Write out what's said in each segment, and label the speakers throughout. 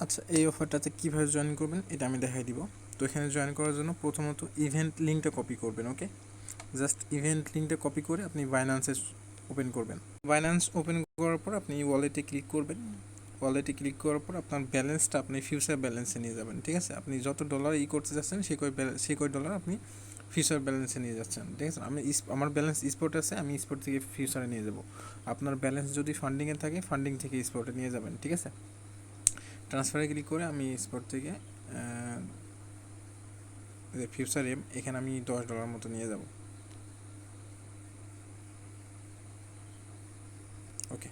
Speaker 1: আচ্ছা, এই অফারটাতে কীভাবে জয়েন করবেন এটা আমি দেখাই দিব। তো এখানে জয়েন করার জন্য প্রথমত ইভেন্ট লিঙ্কটা কপি করবেন। ওকে, জাস্ট ইভেন্ট লিঙ্কটা কপি করে আপনি বাইন্যান্সে ওপেন করবেন। বাইন্যান্স ওপেন করার পর আপনি ওয়ালেটে ক্লিক করবেন। ওয়ালেটে ক্লিক করার পর আপনার ব্যালেন্সটা আপনি ফিউচার ব্যালেন্সে নিয়ে যাবেন। ঠিক আছে, আপনি যত ডলার করতে যাচ্ছেন সেই কয় ডলার আপনি ফিউচার ব্যালেন্সে নিয়ে যাচ্ছেন। ঠিক আছে, আমার ব্যালেন্স স্পট আছে, আমি স্পট থেকে ফিউচারে নিয়ে যাব। আপনার ব্যালেন্স যদি ফান্ডিংয়ে থাকে ফান্ডিং থেকে স্পটে নিয়ে যাবেন। ঠিক আছে, ট্রান্সফারে ক্লিক করে আমি স্পট থেকে ফিউচার এখানে আমি $10 মতো নিয়ে যাব। ওকে,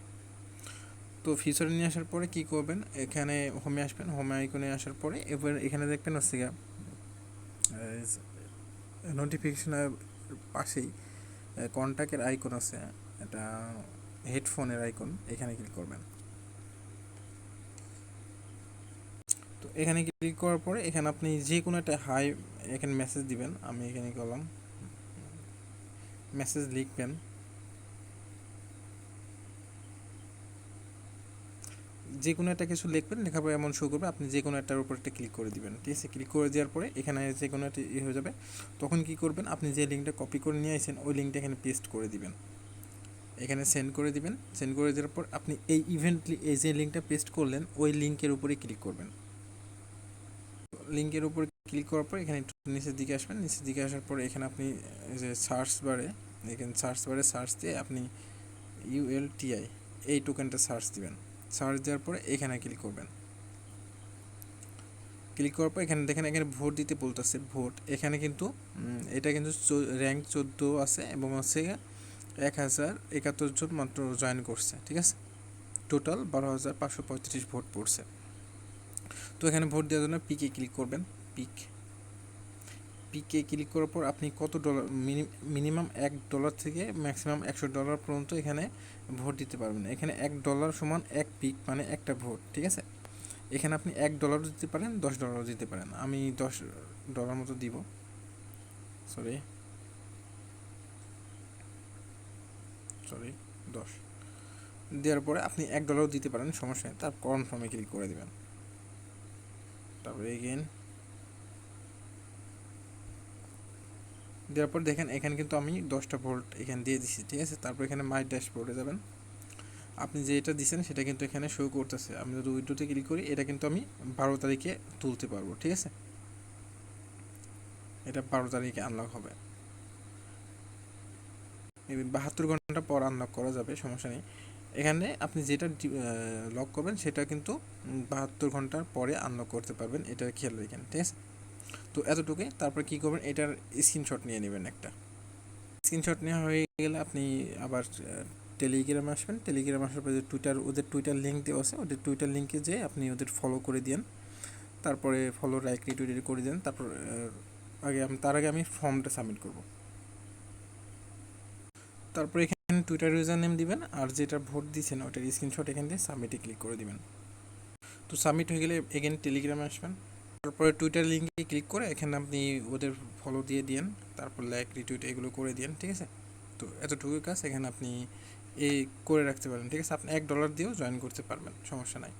Speaker 1: তো ফিউচারে নিয়ে আসার পরে কি করবেন, এখানে হোমে আসবেন। হোমে আইকনে আসার পরে এবার এখানে দেখবেন হচ্ছে গিয়ে নোটিফিকেশনের পাশেই কন্ট্যাক্টের আইকন আছে, এটা হেডফোনের আইকন, এখানে ক্লিক করবেন। তো এখানে ক্লিক করার পরে এখানে আপনি যে কোনো একটা হাই এখানে মেসেজ দিবেন। আমি এখানে করলাম, মেসেজ লিখবেন। যে কোনো একটা কিছু লিখবেন, লেখার পরে এমন শো করবে, আপনি যে কোনো একটার উপর একটা ক্লিক করে দিবেন। ঠিক আছে, ক্লিক করে দেওয়ার পরে এখানে যে কোনো একটা হয়ে যাবে। তখন কি করবেন, আপনি যে লিঙ্কটা কপি করে নিয়ে আসেন ওই লিঙ্কটা এখানে পেস্ট করে দিবেন, এখানে সেন্ড করে দিবেন। সেন্ড করে দেওয়ার পর আপনি এই যে লিঙ্কটা পেস্ট করলেন ওই লিঙ্কের উপরে ক্লিক করবেন। লিঙ্কের উপর ক্লিক করার পর এখানে একটু নিচের দিকে আসবেন। নিচের দিকে আসার পরে এখানে আপনি যে সার্চ বারে সার্চ দিয়ে আপনি ULTI এই টোকেনটা সার্চ দিবেন। সার্চ দেওয়ার পরে এখানে ক্লিক করবেন। ক্লিক করার পর এখানে দেখেন এখানে ভোট দিতে বলতেছে। ভোট এখানে কিন্তু এটা কিন্তু র্যাঙ্ক 14 আছে এবং হচ্ছে 1071 জন মাত্র জয়েন করছে। ঠিক আছে, টোটাল 12,535 ভোট পড়ছে। তো এখানে ভোট দেওয়ার জন্য পিকে ক্লিক করবেন। পিকে ক্লিক করার পর আপনি কত ডলার, মিনিমাম $1 থেকে ম্যাক্সিমাম $100 পর্যন্ত এখানে ভোট দিতে পারবেন। এখানে $1 সমান 1 পিক, মানে একটা ভোট। ঠিক আছে, এখানে আপনি $1 দিতে পারেন, $10 দিতে পারেন। আমি $10 মতো দিব। সরি 10 দেওয়ার পরে আপনি $1 দিতে পারেন, সমস্যা নেই। তার কনফার্মে ক্লিক করে দেবেন। তারপরে এগেইন দেওয়ার পর দেখেন এখানে কিন্তু আমি 10টা ভোল্ট এখানে দিয়ে দিচ্ছি। ঠিক আছে, তারপর এখানে মাই ড্যাশবোর্ডে যাবেন। আপনি যে এটা দিচ্ছেন সেটা কিন্তু এখানে শো করতেছে। আমি যদি উইড্রোতে ক্লিক করি এটা কিন্তু আমি 12 তারিখে তুলতে পারবো। ঠিক আছে, এটা 12 তারিখে আনলক হবে। 72 ঘন্টা পর আনলক করা যাবে, সমস্যা নেই। এখানে আপনি যেটা লক করবেন সেটা কিন্তু 72 ঘন্টার পরে আনলক করতে পারবেন, এটা খেয়াল রাখেন। ঠিক আছে, তো এতটুকুই। তারপর কি করবেন, এটার স্ক্রিনশট নিয়ে নেবেন একটা। স্ক্রিনশট নেওয়া হয়ে গেলে আপনি আবার টেলিগ্রামে আসবেন। টেলিগ্রামে আসার পরে ওদের টুইটার লিঙ্ক দেওয়া আছে, ওদের টুইটার লিঙ্কে যেয়ে আপনি ওদের ফলো করে দিন। তারপরে ফলো লাইক রিটুইট করে দেন। তারপর তার আগে আমি ফর্মটা সাবমিট করব। তারপর এখানে টুইটার ইউজার নেম দিবেন, আর যেটা ভোট দিয়েছেন ওটার স্ক্রিনশট এখান দিয়ে সাবমিটে ক্লিক করে দিবেন। তো সাবমিট হয়ে গেলে এগেন টেলিগ্রামে আসবেন। তারপরে টুইটার লিঙ্কে ক্লিক করে এখানে আপনি ওদের ফলো দিয়ে দিন, তারপর লাইক রিটুইট এগুলো করে দিন। ঠিক আছে, তো এতটুকু কাজ এখানে আপনি করে রাখতে পারেন। ঠিক আছে, আপনি $1 দিয়েও জয়েন করতে পারবেন, সমস্যা নাই।